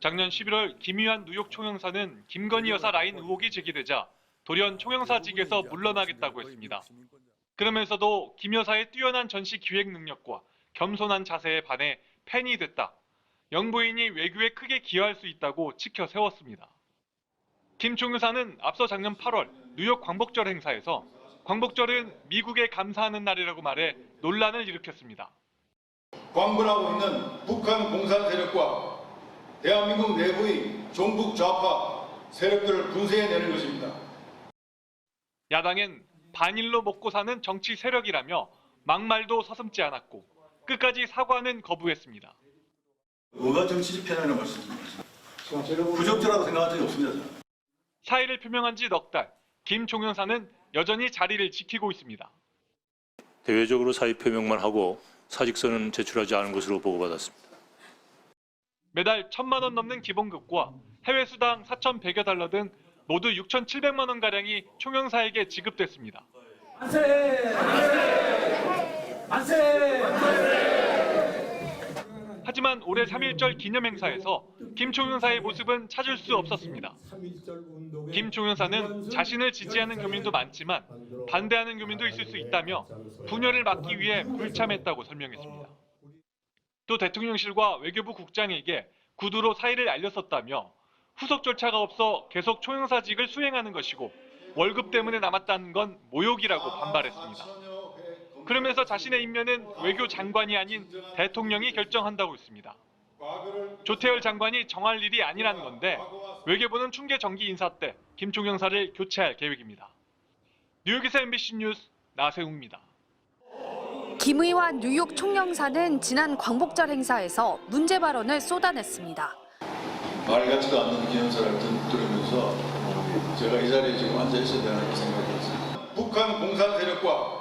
작년 11월 김의환 뉴욕 총영사는 김건희 여사 라인 의혹이 제기되자 돌연 총영사직에서 물러나겠다고 했습니다. 그러면서도 김 여사의 뛰어난 전시 기획 능력과 겸손한 자세에 반해 팬이 됐다. 영부인이 외교에 크게 기여할 수 있다고 치켜 세웠습니다. 김 총영사는 앞서 작년 8월 뉴욕 광복절 행사에서 광복절은 미국에 감사하는 날이라고 말해 논란을 일으켰습니다. 광분하고 있는 북한 공산 세력과 대한민국 내부의 종북 좌파 세력들을 분쇄해내는 것입니다. 야당엔 반일로 먹고 사는 정치 세력이라며 막말도 서슴지 않았고 끝까지 사과는 거부했습니다. 뭐가 정치적 편향이라는 말씀입니다. 부적절하다고 생각한 적이 없습니다. 저는. 사의를 표명한 지 넉 달, 김 총영사는 여전히 자리를 지키고 있습니다. 대외적으로 사의 표명만 하고 사직서는 제출하지 않은 것으로 보고받았습니다. 매달 1,000만 원 넘는 기본급과 해외 수당 4,100여 달러 등 모두 6,700만 원가량이 총영사에게 지급됐습니다. 만세! 만세! 하지만 올해 3.1절 기념행사에서 김 총영사의 모습은 찾을 수 없었습니다. 김 총영사는 자신을 지지하는 교민도 많지만 반대하는 교민도 있을 수 있다며 분열을 막기 위해 불참했다고 설명했습니다. 또 대통령실과 외교부 국장에게 구두로 사의를 알렸었다며 후속 절차가 없어 계속 총영사직을 수행하는 것이고 월급 때문에 남았다는 건 모욕이라고 반발했습니다. 그러면서 자신의 임명은 외교 장관이 아닌 대통령이 결정한다고 했습니다. 조태열 장관이 정할 일이 아니라는 건데 외교부는 충계 정기 인사 때 김 총영사를 교체할 계획입니다. 뉴욕에서 MBC 뉴스 나세웅입니다. 김의환 뉴욕 총영사는 지난 광복절 행사에서 문제 발언을 쏟아냈습니다. 말 같지도 않는 기념사를 들으면서 제가 이 자리에 지금 앉아 있어야 되는 생각이 있습니다. 북한 공산 세력과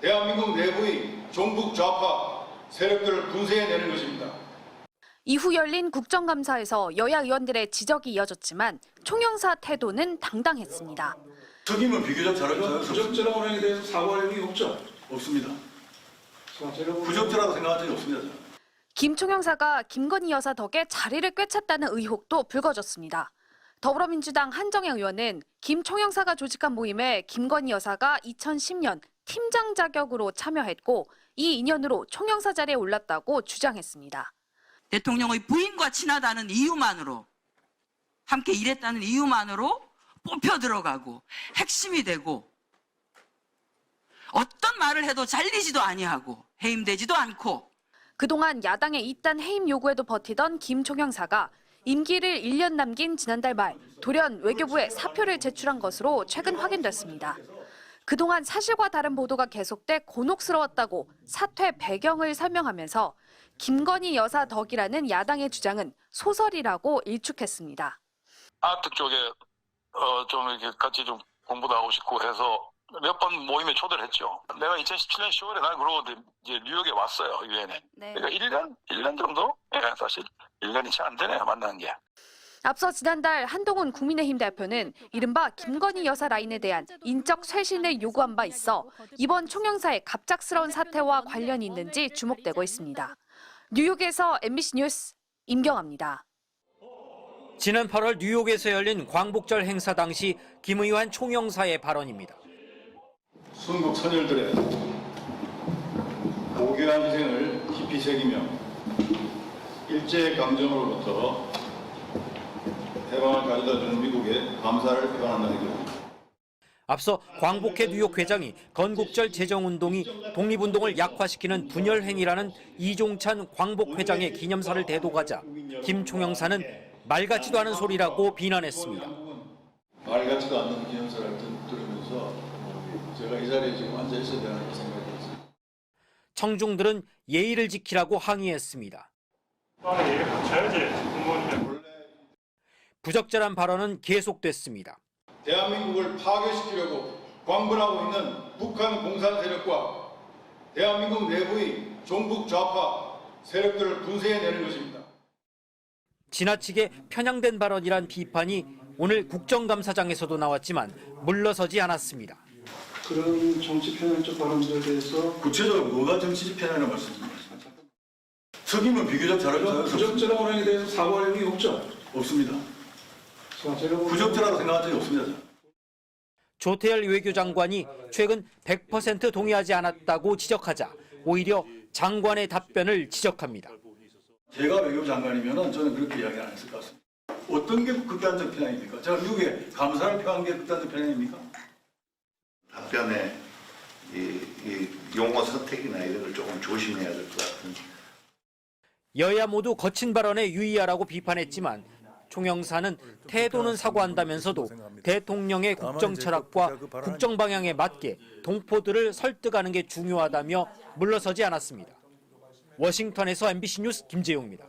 대한민국 내부의 종북 좌파 세력들을 분쇄해내는 것입니다. 이후 열린 국정감사에서 여야 의원들의 지적이 이어졌지만 총영사 태도는 당당했습니다. 책임은 비교적 잘하죠. 부적절한 운행에 대해서 사과할 의미 없죠? 없습니다. 부적절하다고 생각한 적이 없습니다. 저는. 김 총영사가 김건희 여사 덕에 자리를 꿰찼다는 의혹도 불거졌습니다. 더불어민주당 한정혜 의원은 김 총영사가 조직한 모임에 김건희 여사가 2010년 팀장 자격으로 참여했고 이 인연으로 총영사 자리에 올랐다고 주장했습니다. 대통령의 부인과 친하다는 이유만으로 함께 일했다는 이유만으로 뽑혀 들어가고 핵심이 되고 어떤 말을 해도 잘리지도 아니하고 해임되지도 않고 그동안 야당의 이딴 해임 요구에도 버티던 김 총영사가 임기를 1년 남긴 지난달 말 돌연 외교부에 사표를 제출한 것으로 최근 확인됐습니다. 그동안 사실과 다른 보도가 계속돼 곤혹스러웠다고 사퇴 배경을 설명하면서 김건희 여사 덕이라는 야당의 주장은 소설이라고 일축했습니다. 아트 쪽에 좀 이렇게 같이 좀 공부도 하고 싶고 해서 몇 번 모임에 초대를 했죠. 내가 2017년 10월에 난 그러고 이제 뉴욕에 왔어요, 유엔에. 네. 그러니까 1년 정도? 예, 사실 1년이 채 안 되네요, 만나는 게. 앞서 지난달 한동훈 국민의힘 대표는 이른바 김건희 여사 라인에 대한 인적 쇄신을 요구한 바 있어 이번 총영사의 갑작스러운 사태와 관련이 있는지 주목되고 있습니다. 뉴욕에서 MBC 뉴스 임경아입니다. 지난 8월 뉴욕에서 열린 광복절 행사 당시 김의환 총영사의 발언입니다. 순국 선열들의 고귀한 희생을 깊이 새기며 일제의 감정으로부터 해방을 가져다주는 미국에 감사를 표한다는 얘기입니다. 앞서 광복회 뉴욕 회장이 건국절 제정운동이 독립운동을 약화시키는 분열 행위라는 이종찬 광복 회장의 기념사를 대도가자 김 총영사는 말 같지도 않은 소리라고 비난했습니다. 말 같지도 않는 기념사를 들으면서 제가 이 자리에 지금 앉아 있어야 되는 생각이 있습니다. 청중들은 예의를 지키라고 항의했습니다. 부적절한 발언은 계속됐습니다. 대한민국을 파괴시키려고 광분하고 있는 북한 공산 세력과 대한민국 내부의 종북 좌파 세력들을 분쇄해내는 것입니다. 지나치게 편향된 발언이란 비판이 오늘 국정감사장에서도 나왔지만 물러서지 않았습니다. 그런 정치 편향적 발언들에 대해서 구체적으로 뭐가 정치적 편향이라는 말씀입니다. 석임은 비교적 이런 잘했어요. 부적절한 운행에 대해서 사과할 의혹이 없죠. 없습니다. 부적절하다고 생각한 적이 없습니다. 저는. 조태열 외교장관이 최근 100% 동의하지 않았다고 지적하자 오히려 장관의 답변을 지적합니다. 제가 외교부 장관이면 저는 그렇게 이야기 안 했을 것 같습니다. 어떤 게 극단적 편향입니까? 제가 미국에 감사를 표한 게 극단적 편향입니까? 답변에 이 용어 선택이나 이런 걸 조금 조심해야 될 것 같은. 여야 모두 거친 발언에 유의하라고 비판했지만 총영사는 태도는 사과한다면서도 대통령의 국정 철학과 국정 방향에 맞게 동포들을 설득하는 게 중요하다며 물러서지 않았습니다. 워싱턴에서 MBC 뉴스 김재용입니다.